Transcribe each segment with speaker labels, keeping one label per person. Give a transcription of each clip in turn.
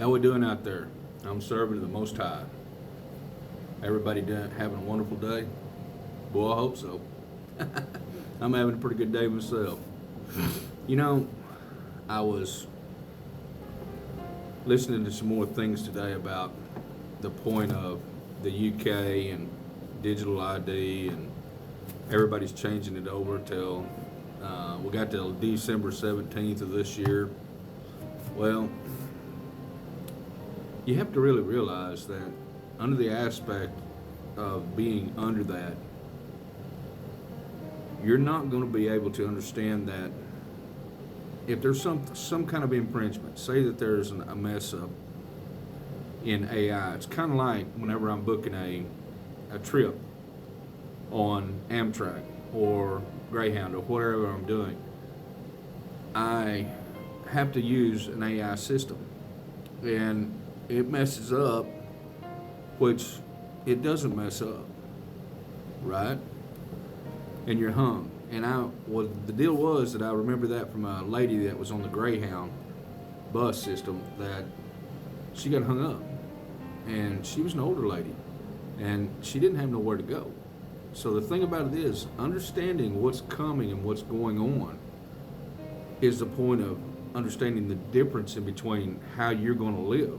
Speaker 1: How we doing out there? I'm serving to the Most High. Everybody having a wonderful day? Boy, I hope so. I'm having a pretty good day myself. You know, I was listening to some more things today about the point of the UK and digital ID, and everybody's changing it over till we got till December 17th of this year. Well, you have to really realize that under the aspect of being under that, you're not going to be able to understand that if there's some kind of infringement, say that there's a mess up in AI. It's kind of like whenever I'm booking a trip on Amtrak or Greyhound or whatever I'm doing, I have to use an AI system, and it messes up, which it doesn't mess up, right? And you're hung. And the deal was that I remember that from a lady that was on the Greyhound bus system, that she got hung up, and she was an older lady, and she didn't have nowhere to go. So the thing about it is, understanding what's coming and what's going on is the point of understanding the difference in between how you're going to live.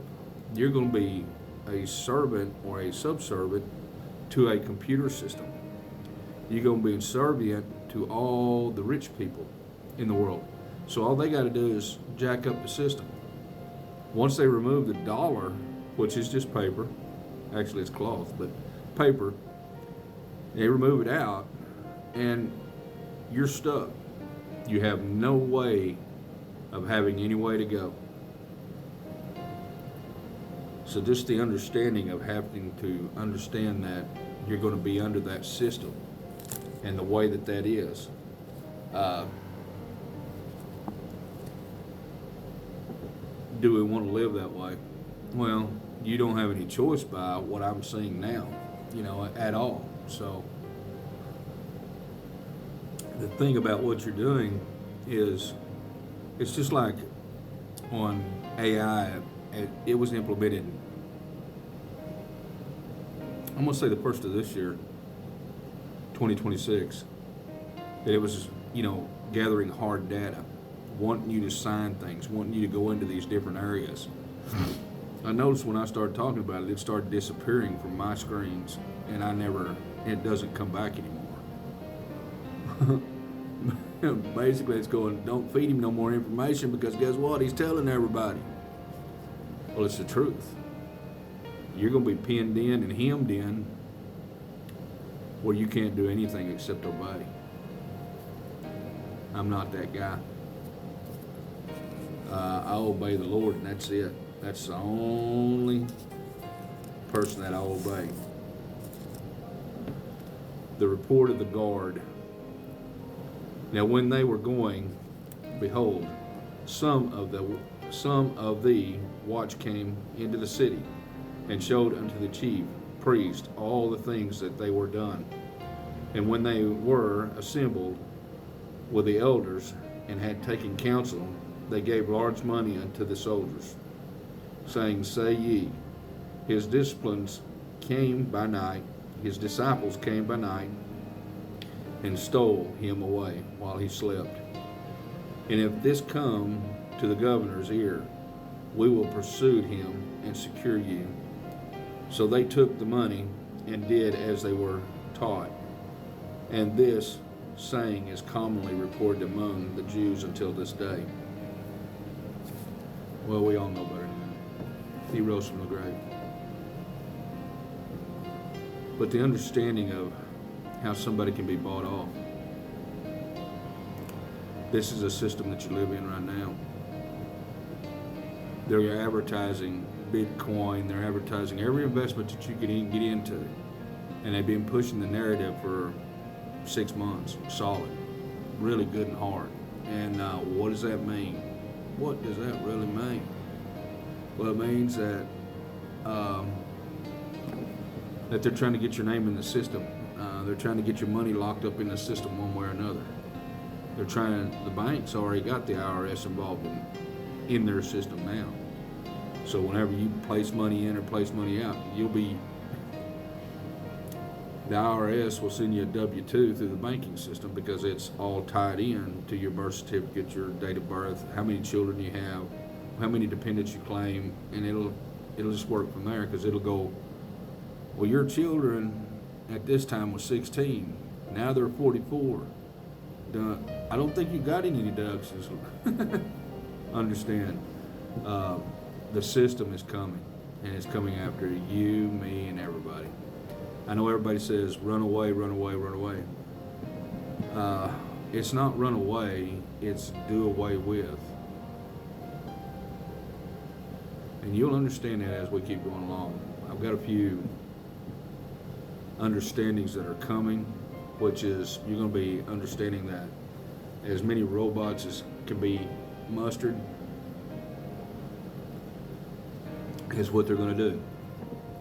Speaker 1: You're going to be a servant or a subservient to a computer system. You're going to be subservient to all the rich people in the world. So all they got to do is jack up the system. Once they remove the dollar, which is just paper, actually it's cloth, but paper, they remove it out, and you're stuck. You have no way of having any way to go. So just the understanding of having to understand that you're going to be under that system and the way that that is. Do we want to live that way? Well, you don't have any choice by what I'm seeing now, at all. So the thing about what you're doing is, it's just like on AI, it was implemented, I'm going to say the first of this year, 2026, that it was, gathering hard data, wanting you to sign things, wanting you to go into these different areas. I noticed when I started talking about it, it started disappearing from my screens, and it doesn't come back anymore. Basically, it's going, don't feed him no more information, because guess what? He's telling everybody. Well, it's the truth. You're going to be pinned in and hemmed in where you can't do anything except obey. I'm not that guy. I obey the Lord, and that's it. That's the only person that I obey. The report of the guard. Now when they were going, behold, some of the watch came into the city, and showed unto the chief priest all the things that they were done. And when they were assembled with the elders, and had taken counsel, they gave large money unto the soldiers, saying, Say ye, his disciples came by night, and stole him away while he slept. And if this come to the governor's ear, we will pursue him and secure you. So they took the money and did as they were taught. And this saying is commonly reported among the Jews until this day. Well, we all know better than that. He rose from the grave. But the understanding of how somebody can be bought off. This is a system that you live in right now. They're advertising Bitcoin. They're advertising every investment that you can get into. And they've been pushing the narrative for 6 months, solid, really good and hard. And what does that mean? What does that really mean? Well, it means that they're trying to get your name in the system. They're trying to get your money locked up in the system one way or another. The banks already got the IRS involved in their system now. So whenever you place money in or place money out, the IRS will send you a W-2 through the banking system because it's all tied in to your birth certificate, your date of birth, how many children you have, how many dependents you claim, and it'll just work from there because it'll go, well, your children at this time was 16, now they're 44. I don't think you got any deductions. Understand, the system is coming, and it's coming after you, me, and everybody. I know everybody says, run away, run away, run away. It's not run away, it's do away with. And you'll understand that as we keep going along. I've got a few understandings that are coming, which is you're going to be understanding that as many robots as can be mustered is what they're going to do.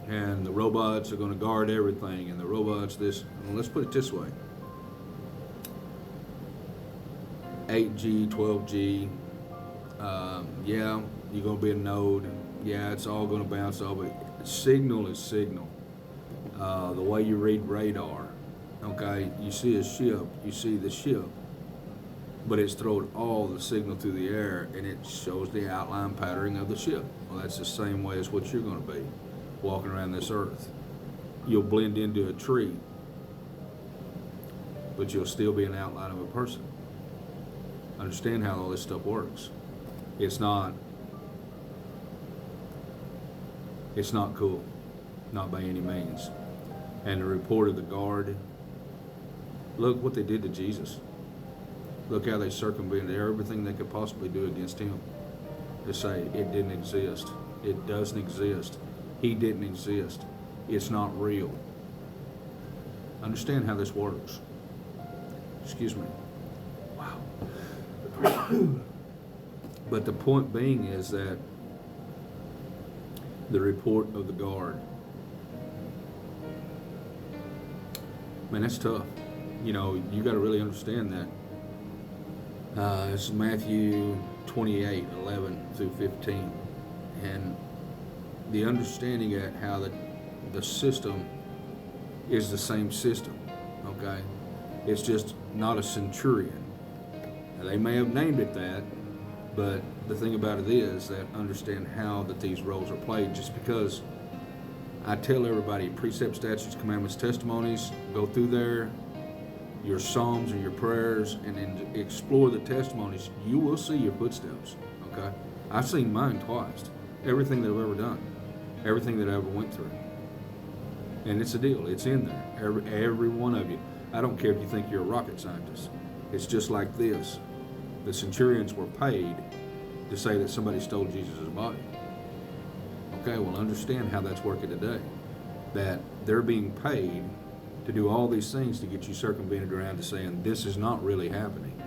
Speaker 1: And the robots are going to guard everything, and the robots this, well, let's put it this way. 8G, 12G, yeah, you're going to be a node. Yeah, it's all going to bounce off, but signal is signal. The way you read radar, okay, you see a ship, you see the ship, but it's thrown all the signal through the air, and it shows the outline patterning of the ship. Well, that's the same way as what you're going to be walking around this earth. You'll blend into a tree, but you'll still be an outline of a person. Understand how all this stuff works. It's not cool, not by any means. And the report of the guard, look what they did to Jesus. Look how they circumvented everything they could possibly do against him to say it didn't exist. It doesn't exist. He didn't exist. It's not real. Understand how this works. Excuse me. Wow. But the point being is that the report of the guard, man, that's tough. You know, you got to really understand that. This is Matthew 28, 11 through 15. And the understanding at how the system is the same system, okay? It's just not a centurion. Now, they may have named it that, but the thing about it is that understand how that these roles are played. Just because I tell everybody precepts, statutes, commandments, testimonies, go through there, your psalms and your prayers, and then explore the testimonies, you will see your footsteps, okay? I've seen mine twice. Everything that I've ever done, everything that I ever went through. And it's a deal, it's in there, every one of you. I don't care if you think you're a rocket scientist. It's just like this. The centurions were paid to say that somebody stole Jesus' body. Okay, well, understand how that's working today. That they're being paid to do all these things to get you circumvented around to saying this is not really happening.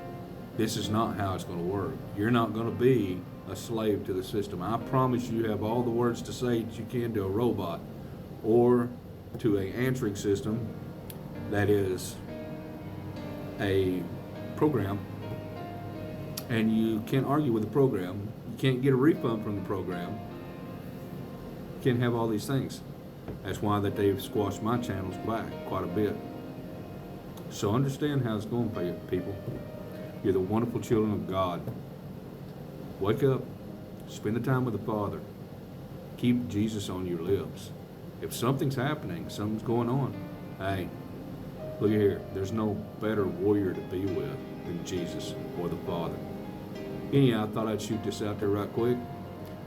Speaker 1: This is not how it's going to work. You're not going to be a slave to the system. I promise you have all the words to say that you can to a robot or to an answering system that is a program, and you can't argue with the program. You can't get a refund from the program. You can't have all these things. That's why that they've squashed my channels back quite a bit. So understand how it's going, people. You're the wonderful children of God. Wake up, spend the time with the Father. Keep Jesus on your lips. If something's happening, something's going on, hey, look at here. There's no better warrior to be with than Jesus or the Father. Anyhow, I thought I'd shoot this out there right quick.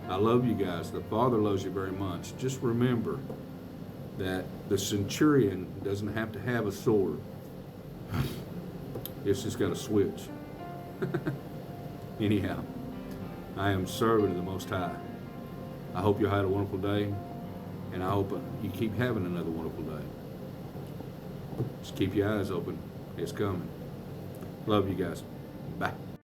Speaker 1: I love you guys. The Father loves you very much. Just remember that the centurion doesn't have to have a sword. It's just got a switch. Anyhow, I am servant of the Most High. I hope you had a wonderful day, and I hope you keep having another wonderful day. Just keep your eyes open. It's coming. Love you guys. Bye.